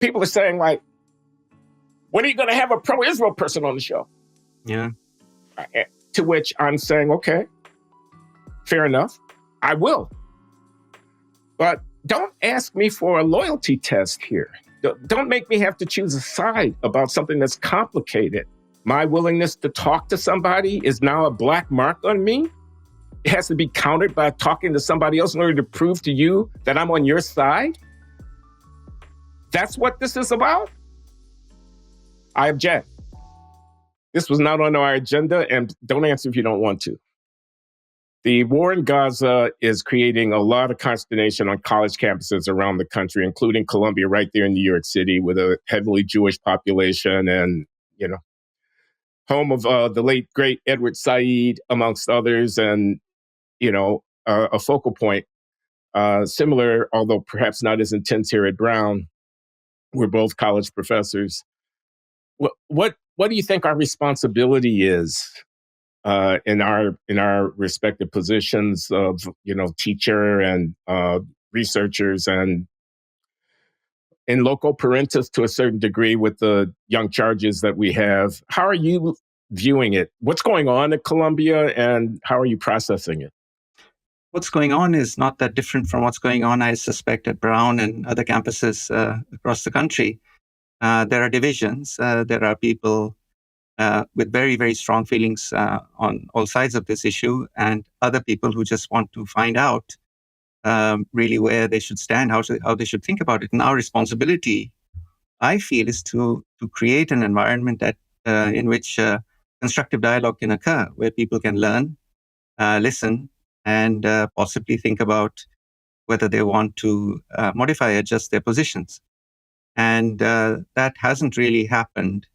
people are saying, like, when are you going to have a pro-Israel person on the show? Yeah. To which I'm saying, okay, fair enough, I will. But don't ask me for a loyalty test here. Don't make me have to choose a side about something that's complicated. My willingness to talk to somebody is now a black mark on me. It has to be countered by talking to somebody else in order to prove to you that I'm on your side. That's what this is about? I object. This was not on our agenda, and don't answer if you don't want to. The war in Gaza is creating a lot of consternation on college campuses around the country, including Columbia, right there in New York City, with a heavily Jewish population and, home of the late, great Edward Said, amongst others, and, a focal point. Similar, although perhaps not as intense here at Brown. We're both college professors. What do you think our responsibility is in our respective positions of teacher and researchers and in loco parentis to a certain degree with the young charges that we have? How are you viewing it? What's going on at Columbia, and how are you processing it? What's going on is not that different from what's going on, I suspect, at Brown and other campuses across the country. There are divisions. There are people with very, very strong feelings on all sides of this issue, and other people who just want to find out really where they should stand, how they should think about it. And our responsibility, I feel, is to create an environment that in which constructive dialogue can occur, where people can learn, listen, and possibly think about whether they want to modify, adjust their positions. And that hasn't really happened.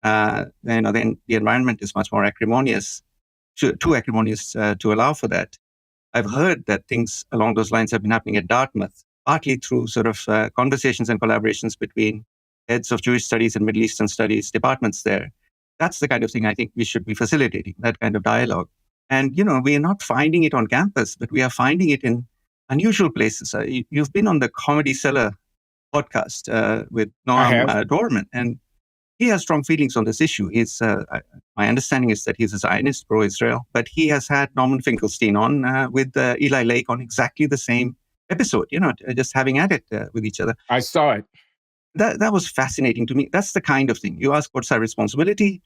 Then the environment is much more acrimonious, too acrimonious to allow for that. I've heard that things along those lines have been happening at Dartmouth, partly through sort of conversations and collaborations between heads of Jewish studies and Middle Eastern studies departments there. That's the kind of thing I think we should be facilitating, that kind of dialogue. And, we are not finding it on campus, but we are finding it in unusual places. You've been on the Comedy Cellar podcast with Noam Dorman, and he has strong feelings on this issue. My understanding is that he's a Zionist, pro-Israel, but he has had Norman Finkelstein on with Eli Lake on exactly the same episode, just having at it with each other. I saw it. That was fascinating to me. That's the kind of thing. You ask, what's our responsibility?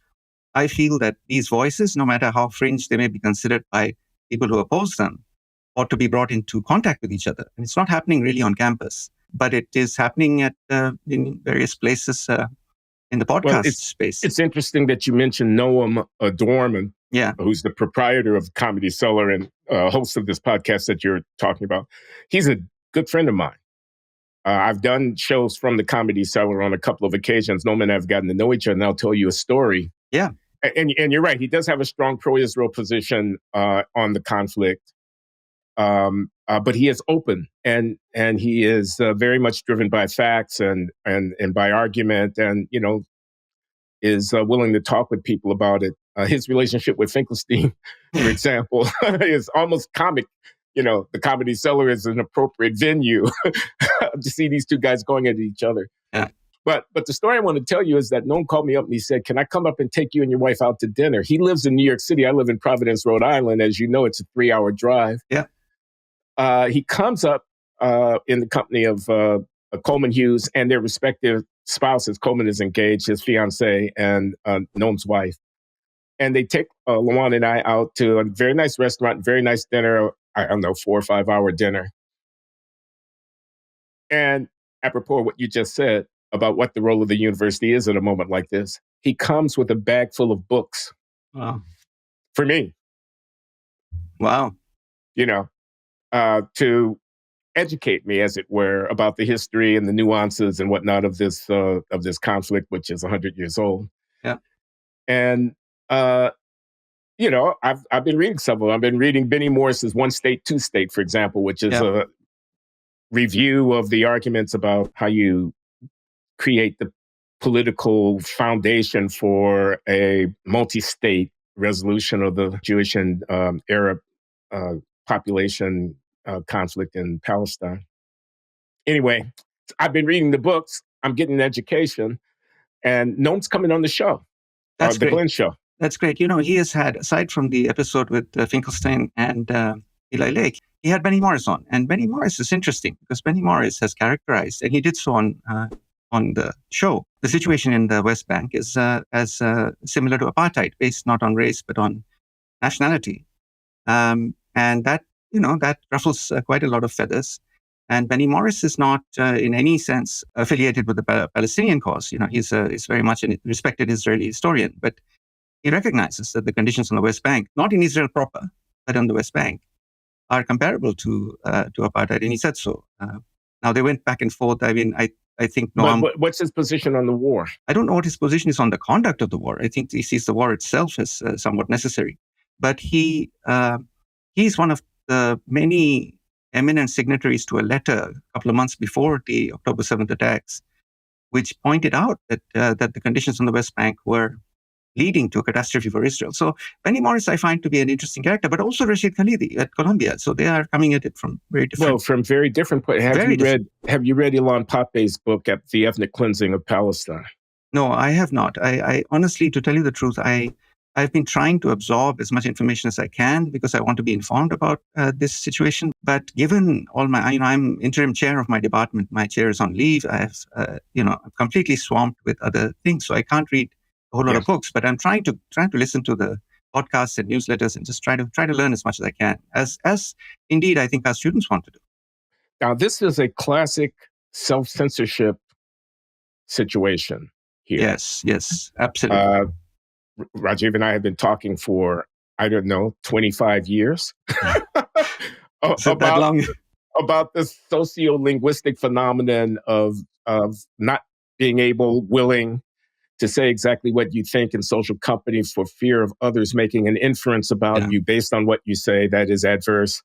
I feel that these voices, no matter how fringe they may be considered by people who oppose them, ought to be brought into contact with each other. And it's not happening really on campus, but it is happening in various places in the podcast space. It's interesting that you mentioned Noam Dorman, who's the proprietor of Comedy Cellar and host of this podcast that you're talking about. He's a good friend of mine. I've done shows from the Comedy Cellar on a couple of occasions. Noam and I have gotten to know each other, and I'll tell you a story. Yeah. And you're right. He does have a strong pro-Israel position on the conflict. But he is open and he is very much driven by facts and by argument and, is willing to talk with people about it. His relationship with Finkelstein, for example, is almost comic. The Comedy Cellar is an appropriate venue to see these two guys going at each other. Yeah. But the story I want to tell you is that Noam called me up and he said, can I come up and take you and your wife out to dinner? He lives in New York City. I live in Providence, Rhode Island. As you know, it's a 3-hour drive. Yeah. He comes up in the company of Coleman Hughes and their respective spouses. Coleman is engaged, his fiancée, and Noam's wife. And they take Lawan and I out to a very nice restaurant, very nice dinner, I don't know, 4 or 5 hour dinner. And apropos what you just said about what the role of the university is at a moment like this, he comes with a bag full of books. Wow. For me. Wow. To educate me, as it were, about the history and the nuances and whatnot of this conflict, which is 100 years old. Yeah. And I've been reading several. I've been reading Benny Morris's One State, Two State, for example, which is a review of the arguments about how you create the political foundation for a multi-state resolution of the Jewish and Arab population conflict in Palestine. Anyway, I've been reading the books. I'm getting an education, and no one's coming on the show, That's the great. Glenn Show. That's great. He has had, aside from the episode with Finkelstein and Eli Lake, he had Benny Morris on. And Benny Morris is interesting because Benny Morris has characterized, and he did so on the show, the situation in the West Bank is as similar to apartheid, based not on race, but on nationality. And that, that ruffles quite a lot of feathers. And Benny Morris is not in any sense affiliated with the Palestinian cause. He's very much a respected Israeli historian, but he recognizes that the conditions on the West Bank, not in Israel proper, but on the West Bank, are comparable to apartheid, and he said so. Now they went back and forth. I mean, I think Noam. But what's his position on the war? I don't know what his position is on the conduct of the war. I think he sees the war itself as somewhat necessary, but he's one of the many eminent signatories to a letter a couple of months before the October 7th attacks, which pointed out that the conditions on the West Bank were leading to a catastrophe for Israel. So Benny Morris I find to be an interesting character, but also Rashid Khalidi at Columbia. So they are coming at it from very different. Well, from very different points. Have you read Ilan Pappé's book at The Ethnic Cleansing of Palestine? No, I have not. I honestly, to tell you the truth, I've been trying to absorb as much information as I can because I want to be informed about this situation. But given all I'm interim chair of my department. My chair is on leave. I have, I'm completely swamped with other things, so I can't read a whole lot of books. But I'm trying to listen to the podcasts and newsletters and just try to learn as much as I can, as indeed I think our students want to do. Now, this is a classic self-censorship situation here. Yes, absolutely. Rajiv and I have been talking for, 25 years about this socio-linguistic phenomenon of not being willing to say exactly what you think in social companies for fear of others making an inference about you based on what you say that is adverse.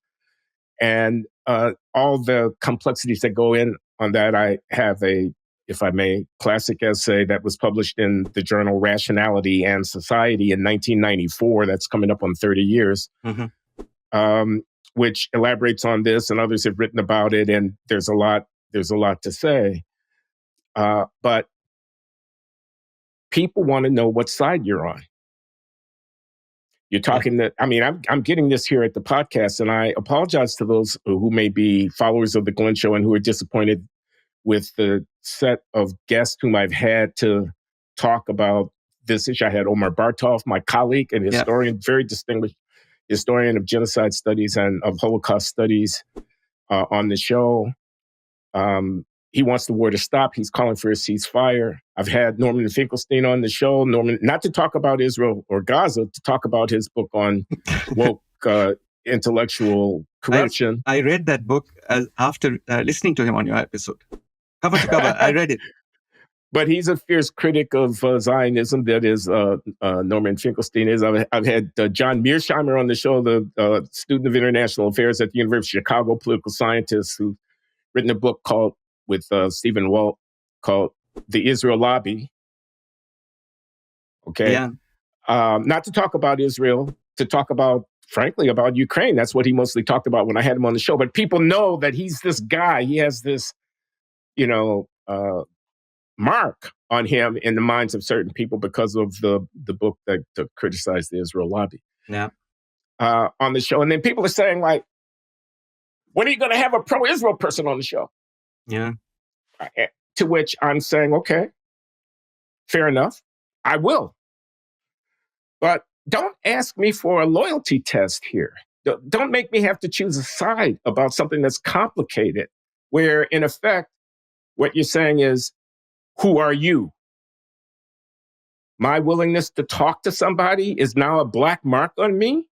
And all the complexities that go in on that. I have if I may, classic essay that was published in the journal Rationality and Society in 1994. That's coming up on 30 years, which elaborates on this, and others have written about it. And there's a lot to say. But people want to know what side you're on. You're talking that, I'm getting this here at the podcast, and I apologize to those who may be followers of the Glenn Show and who are disappointed with the set of guests whom I've had to talk about this issue. I had Omar Bartov, my colleague and historian, very distinguished historian of genocide studies and of Holocaust studies on the show. He wants the war to stop. He's calling for a ceasefire. I've had Norman Finkelstein on the show. Norman, not to talk about Israel or Gaza, to talk about his book on woke intellectual corruption. I read that book after listening to him on your episode. Cover to cover, I read it. But he's a fierce critic of Zionism. That is, Norman Finkelstein is. I've had John Mearsheimer on the show, the student of international affairs at the University of Chicago, political scientist who's written a book with Stephen Walt called The Israel Lobby. Okay. Yeah. Not to talk about Israel, to talk frankly, about Ukraine. That's what he mostly talked about when I had him on the show. But people know that he's this guy. He has this, mark on him in the minds of certain people because of the book that criticized the Israel Lobby. Yeah. On the show. And then people are saying, like, when are you going to have a pro-Israel person on the show? Yeah. To which I'm saying, okay, fair enough. I will. But don't ask me for a loyalty test here. Don't make me have to choose a side about something that's complicated, where in effect, what you're saying is, who are you? My willingness to talk to somebody is now a black mark on me.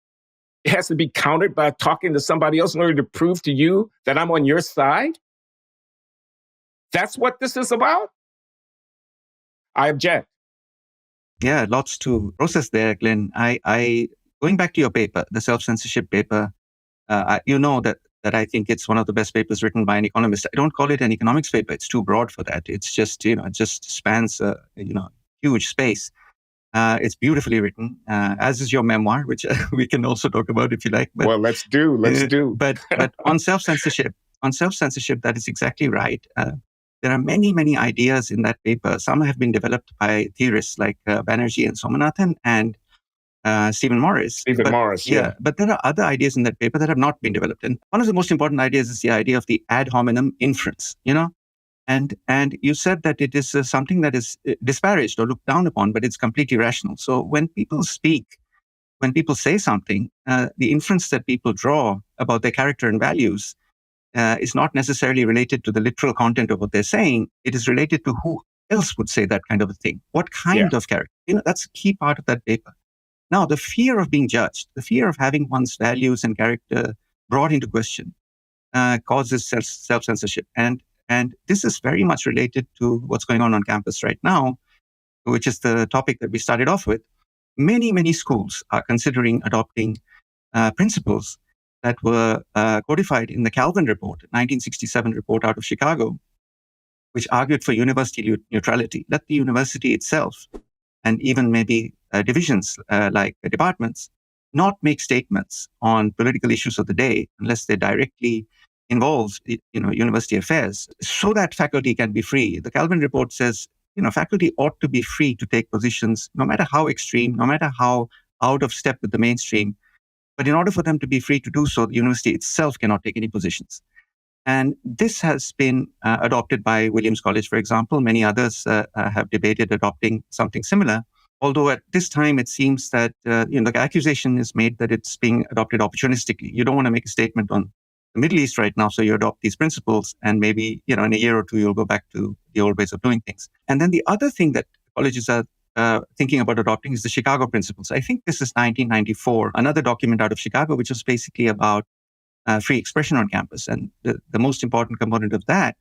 It has to be countered by talking to somebody else in order to prove to you that I'm on your side. That's what this is about. I object. Yeah, lots to process there, Glenn. I going back to your paper, the self-censorship paper, that I think it's one of the best papers written by an economist. I don't call it an economics paper. It's too broad for that. It's just, it just spans, huge space. It's beautifully written, as is your memoir, which we can also talk about if you like. But, well, let's do. But on self-censorship, that is exactly right. There are many, many ideas in that paper. Some have been developed by theorists like Banerjee and Somanathan and Stephen Morris. Stephen Morris, yeah. But there are other ideas in that paper that have not been developed. And one of the most important ideas is the idea of the ad hominem inference, And you said that it is something that is disparaged or looked down upon, but it's completely rational. So when people speak, when people say something, the inference that people draw about their character and values is not necessarily related to the literal content of what they're saying. It is related to who else would say that kind of a thing. What kind of character? That's a key part of that paper. Now, the fear of being judged, the fear of having one's values and character brought into question causes self-censorship. And this is very much related to what's going on campus right now, which is the topic that we started off with. Many, many schools are considering adopting principles that were codified in the Calvin Report, 1967 report out of Chicago, which argued for university neutrality. Let the university itself, and even maybe divisions like departments, not make statements on political issues of the day unless they directly involve university affairs, so that faculty can be free. The Calvin Report says, faculty ought to be free to take positions, no matter how extreme, no matter how out of step with the mainstream. But in order for them to be free to do so, the university itself cannot take any positions. And this has been adopted by Williams College, for example. Many others have debated adopting something similar. Although at this time, it seems that the accusation is made that it's being adopted opportunistically. You don't want to make a statement on the Middle East right now, so you adopt these principles, and maybe in a year or two, you'll go back to the old ways of doing things. And then the other thing that colleges are thinking about adopting is the Chicago Principles. I think this is 1994, another document out of Chicago, which was basically about free expression on campus. And the most important component of that,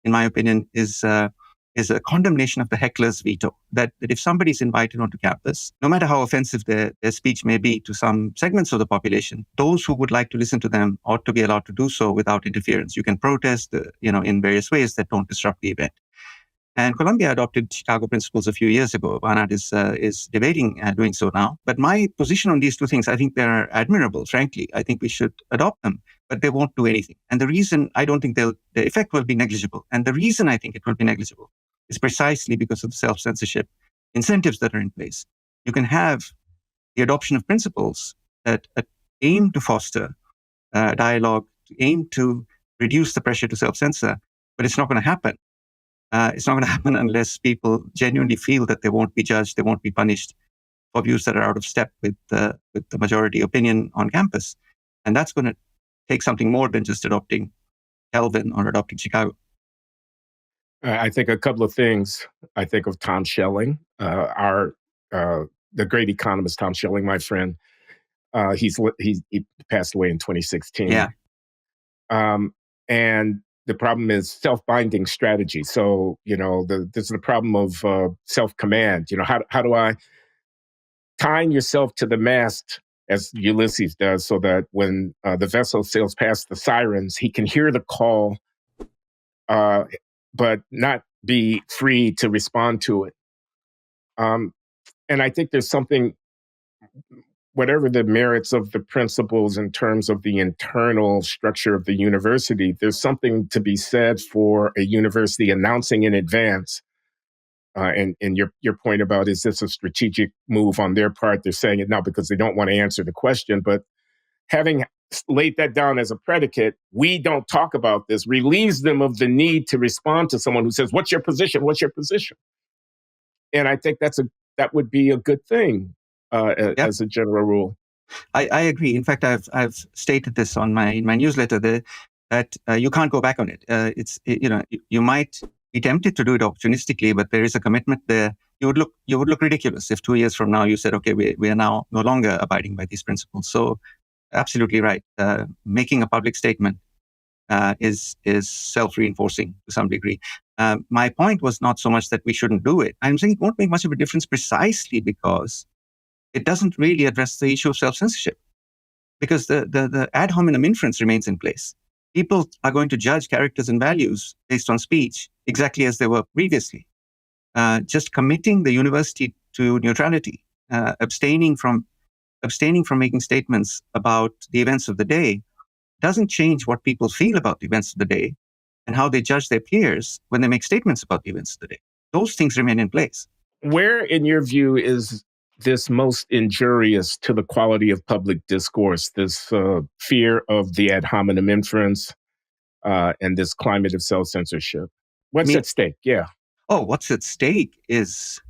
in my opinion, is a condemnation of the heckler's veto. That if somebody's invited onto campus, no matter how offensive their speech may be to some segments of the population, those who would like to listen to them ought to be allowed to do so without interference. You can protest, in various ways that don't disrupt the event. And Columbia adopted Chicago Principles a few years ago. Barnard is debating doing so now. But my position on these two things, I think they're admirable, frankly. I think we should adopt them, but they won't do anything. And the reason I don't think the effect will be negligible. And the reason I think it will be negligible is precisely because of the self-censorship incentives that are in place. You can have the adoption of principles that aim to foster dialogue, aim to reduce the pressure to self-censor, but it's not going to happen. It's not going to happen unless people genuinely feel that they won't be judged, they won't be punished for views that are out of step with the majority opinion on campus. And that's going to take something more than just adopting Calvin or adopting Chicago. I think a couple of things. I think of Tom Schelling, the great economist Tom Schelling, my friend. He passed away in 2016. Yeah. And the problem is self-binding strategy. So, there's the problem of self-command. How do I tying yourself to the mast as Ulysses does, so that when the vessel sails past the sirens, he can hear the call, but not be free to respond to it. And I think there's something, whatever the merits of the principles in terms of the internal structure of the university, there's something to be said for a university announcing in advance. And your point about, is this a strategic move on their part? They're saying it now because they don't want to answer the question, but having laid that down as a predicate, we don't talk about this, relieves them of the need to respond to someone who says, what's your position? What's your position? And I think that would be a good thing as a general rule. I agree. In fact, I've stated this in my newsletter that you can't go back on it. You might be tempted to do it opportunistically, but there is a commitment there. You would look ridiculous if 2 years from now you said, okay, we are now no longer abiding by these principles. So, absolutely right. Making a public statement is self-reinforcing to some degree. My point was not so much that we shouldn't do it. I'm saying it won't make much of a difference precisely because it doesn't really address the issue of self-censorship, because the ad hominem inference remains in place. People are going to judge characters and values based on speech exactly as they were previously. Just committing the university to neutrality, abstaining from making statements about the events of the day, doesn't change what people feel about the events of the day. and how they judge their peers when they make statements about the events of the day. Those things remain in place. Where, in your view, is this most injurious to the quality of public discourse, this fear of the ad hominem inference and this climate of self-censorship? What's at stake? Yeah. Oh, what's at stake is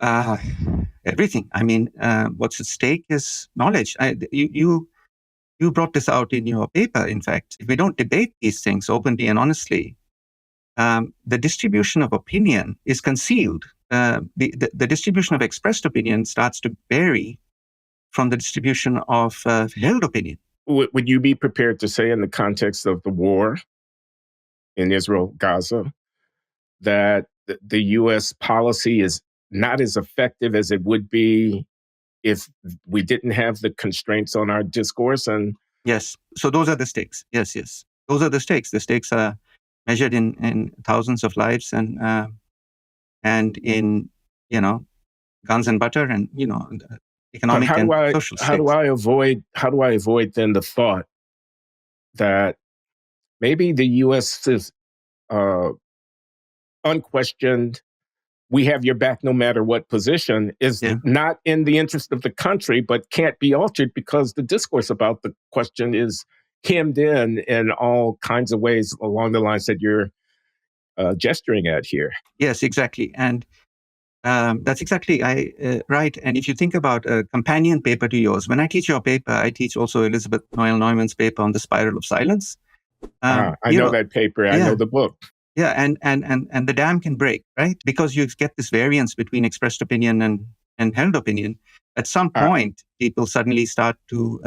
everything. I mean, what's at stake is knowledge. You brought this out in your paper. In fact, if we don't debate these things openly and honestly, the distribution of opinion is concealed. The distribution of expressed opinion starts to vary from the distribution of held opinion. Would you be prepared to say, in the context of the war in Israel, Gaza, that the U.S. policy is not as effective as it would be if we didn't have the constraints on our discourse? And yes, so those are the stakes. Yes, those are the stakes. The stakes are measured in thousands of lives and in guns and butter and economic and social stakes. How do I avoid then the thought that maybe the U.S. is unquestioned, we have your back no matter what position, is not in the interest of the country, but can't be altered because the discourse about the question is hemmed in all kinds of ways along the lines that you're gesturing at here? Yes, exactly. And that's exactly right. And if you think about a companion paper to yours, when I teach your paper, I teach also Elizabeth Noel Neumann's paper on the spiral of silence. I know that paper. I know the book. Yeah, and the dam can break, right? Because you get this variance between expressed opinion and held opinion. At some point, people suddenly start to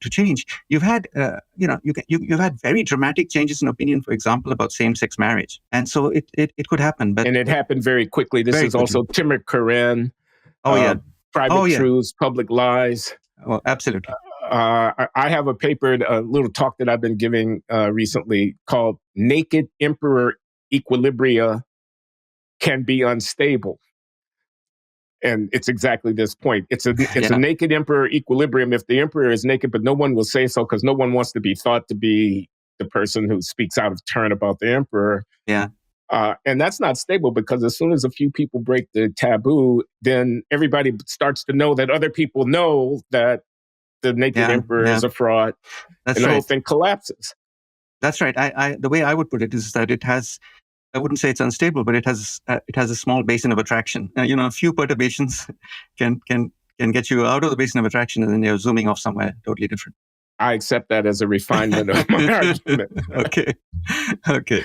change. You've had you've had very dramatic changes in opinion, for example, about same-sex marriage, and so it could happen. And it happened very quickly. This is also Timur Karen. Private truths, public lies. Oh, absolutely. I have a paper, a little talk that I've been giving recently called "Naked Emperor Equilibria Can Be Unstable." And it's exactly this point. It's a naked emperor equilibrium. If the emperor is naked, but no one will say so because no one wants to be thought to be the person who speaks out of turn about the emperor. Yeah. And that's not stable because as soon as a few people break the taboo, then everybody starts to know that other people know that the naked emperor is a fraud. That's and the right. whole thing collapses. That's right. The way I would put it is that it has, I wouldn't say it's unstable, but it has a small basin of attraction. A few perturbations can get you out of the basin of attraction, and then you're zooming off somewhere totally different. I accept that as a refinement of my argument. Okay.